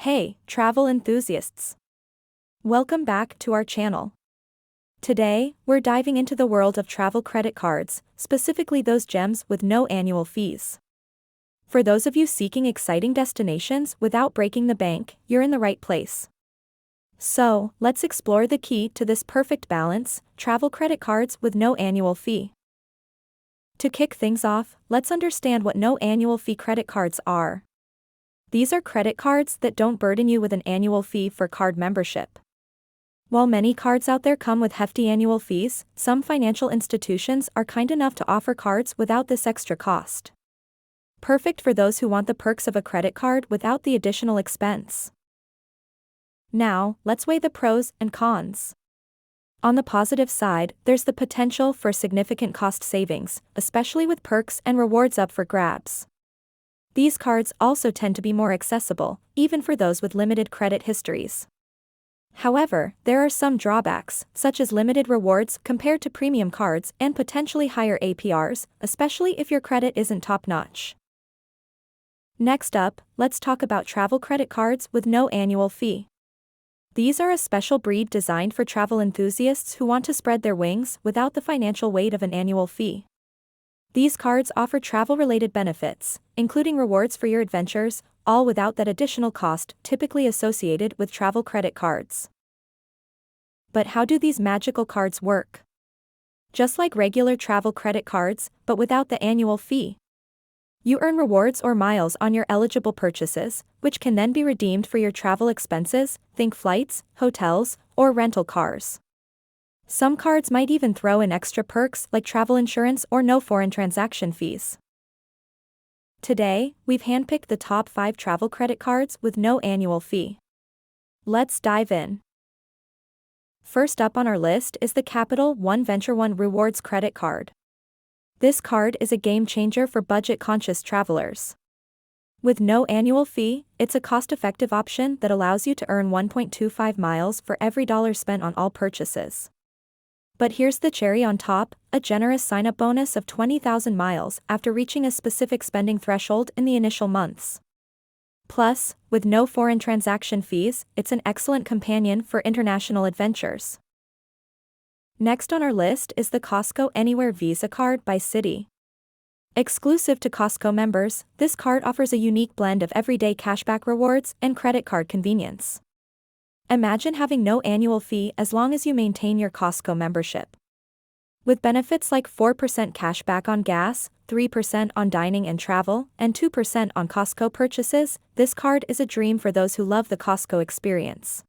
Hey, travel enthusiasts! Welcome back to our channel. Today, we're diving into the world of travel credit cards, specifically those gems with no annual fees. For those of you seeking exciting destinations without breaking the bank, you're in the right place. So, let's explore the key to this perfect balance: travel credit cards with no annual fee. To kick things off, let's understand what no annual fee credit cards are. These are credit cards that don't burden you with an annual fee for card membership. While many cards out there come with hefty annual fees, some financial institutions are kind enough to offer cards without this extra cost. Perfect for those who want the perks of a credit card without the additional expense. Now, let's weigh the pros and cons. On the positive side, there's the potential for significant cost savings, especially with perks and rewards up for grabs. These cards also tend to be more accessible, even for those with limited credit histories. However, there are some drawbacks, such as limited rewards compared to premium cards and potentially higher APRs, especially if your credit isn't top-notch. Next up, let's talk about travel credit cards with no annual fee. These are a special breed designed for travel enthusiasts who want to spread their wings without the financial weight of an annual fee. These cards offer travel-related benefits, including rewards for your adventures, all without that additional cost typically associated with travel credit cards. But how do these magical cards work? Just like regular travel credit cards, but without the annual fee. You earn rewards or miles on your eligible purchases, which can then be redeemed for your travel expenses, think flights, hotels, or rental cars. Some cards might even throw in extra perks like travel insurance or no foreign transaction fees. Today, we've handpicked the top 5 travel credit cards with no annual fee. Let's dive in. First up on our list is the Capital One VentureOne Rewards Credit Card. This card is a game changer for budget-conscious travelers. With no annual fee, it's a cost-effective option that allows you to earn 1.25 miles for every dollar spent on all purchases. But here's the cherry on top: a generous sign-up bonus of 20,000 miles after reaching a specific spending threshold in the initial months. Plus, with no foreign transaction fees, it's an excellent companion for international adventures. Next on our list is the Costco Anywhere Visa Card by Citi. Exclusive to Costco members, this card offers a unique blend of everyday cashback rewards and credit card convenience. Imagine having no annual fee as long as you maintain your Costco membership. With benefits like 4% cashback on gas, 3% on dining and travel, and 2% on Costco purchases, this card is a dream for those who love the Costco experience.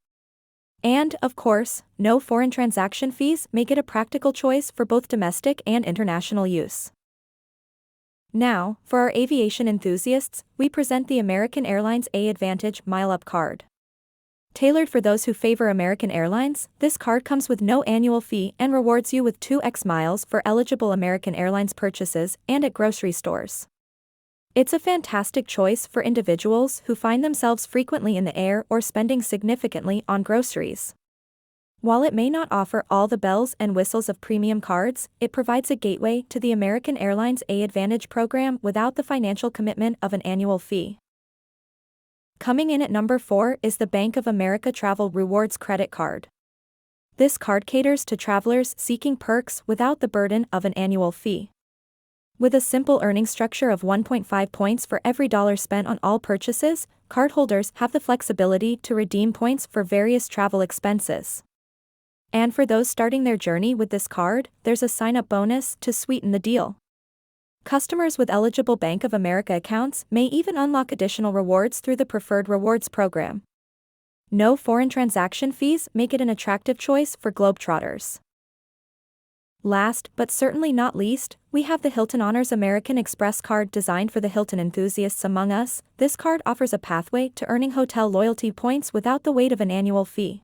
And, of course, no foreign transaction fees make it a practical choice for both domestic and international use. Now, for our aviation enthusiasts, we present the American Airlines AAdvantage MileUp card. Tailored for those who favor American Airlines, this card comes with no annual fee and rewards you with 2x miles for eligible American Airlines purchases and at grocery stores. It's a fantastic choice for individuals who find themselves frequently in the air or spending significantly on groceries. While it may not offer all the bells and whistles of premium cards, it provides a gateway to the American Airlines AAdvantage program without the financial commitment of an annual fee. Coming in at number 4 is the Bank of America Travel Rewards Credit Card. This card caters to travelers seeking perks without the burden of an annual fee. With a simple earning structure of 1.5 points for every dollar spent on all purchases, cardholders have the flexibility to redeem points for various travel expenses. And for those starting their journey with this card, there's a sign-up bonus to sweeten the deal. Customers with eligible Bank of America accounts may even unlock additional rewards through the Preferred Rewards program. No foreign transaction fees make it an attractive choice for globe-trotters. Last, but certainly not least, we have the Hilton Honors American Express card designed for the Hilton enthusiasts among us. This card offers a pathway to earning hotel loyalty points without the weight of an annual fee.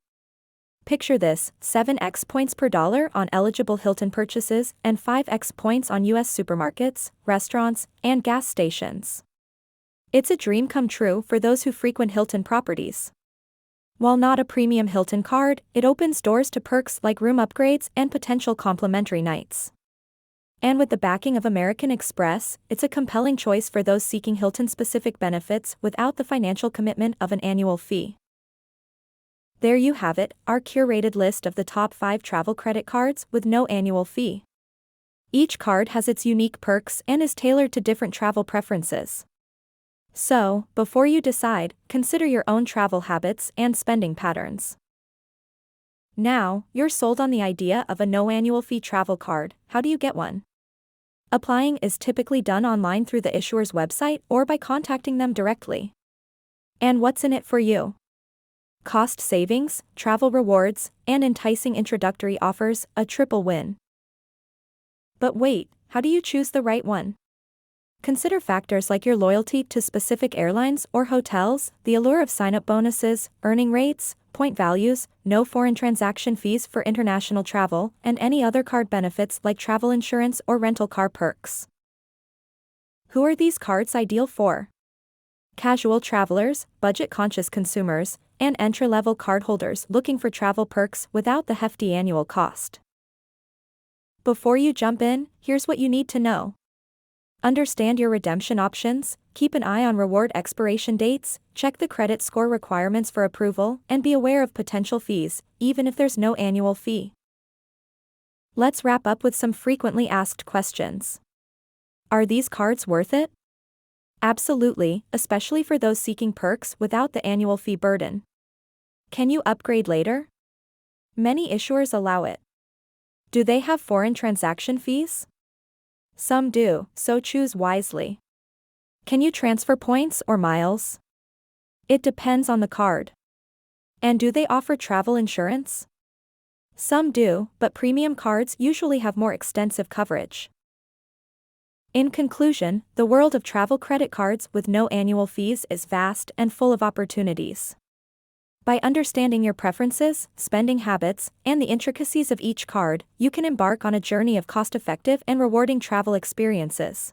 Picture this: 7x points per dollar on eligible Hilton purchases and 5x points on U.S. supermarkets, restaurants, and gas stations. It's a dream come true for those who frequent Hilton properties. While not a premium Hilton card, it opens doors to perks like room upgrades and potential complimentary nights. And with the backing of American Express, it's a compelling choice for those seeking Hilton-specific benefits without the financial commitment of an annual fee. There you have it, our curated list of the top 5 travel credit cards with no annual fee. Each card has its unique perks and is tailored to different travel preferences. So, before you decide, consider your own travel habits and spending patterns. Now, you're sold on the idea of a no annual fee travel card. How do you get one? Applying is typically done online through the issuer's website or by contacting them directly. And what's in it for you? Cost savings, travel rewards, and enticing introductory offers, a triple win. But wait, how do you choose the right one? Consider factors like your loyalty to specific airlines or hotels, the allure of sign-up bonuses, earning rates, point values, no foreign transaction fees for international travel, and any other card benefits like travel insurance or rental car perks. Who are these cards ideal for? Casual travelers, budget-conscious consumers, and entry-level cardholders looking for travel perks without the hefty annual cost. Before you jump in, here's what you need to know. Understand your redemption options, keep an eye on reward expiration dates, check the credit score requirements for approval, and be aware of potential fees, even if there's no annual fee. Let's wrap up with some frequently asked questions. Are these cards worth it? Absolutely, especially for those seeking perks without the annual fee burden. Can you upgrade later? Many issuers allow it. Do they have foreign transaction fees? Some do, so choose wisely. Can you transfer points or miles? It depends on the card. And do they offer travel insurance? Some do, but premium cards usually have more extensive coverage. In conclusion, the world of travel credit cards with no annual fees is vast and full of opportunities. By understanding your preferences, spending habits, and the intricacies of each card, you can embark on a journey of cost-effective and rewarding travel experiences.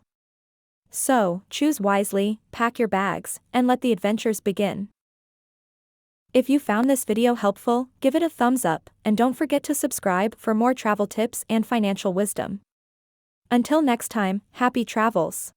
So, choose wisely, pack your bags, and let the adventures begin. If you found this video helpful, give it a thumbs up, and don't forget to subscribe for more travel tips and financial wisdom. Until next time, happy travels!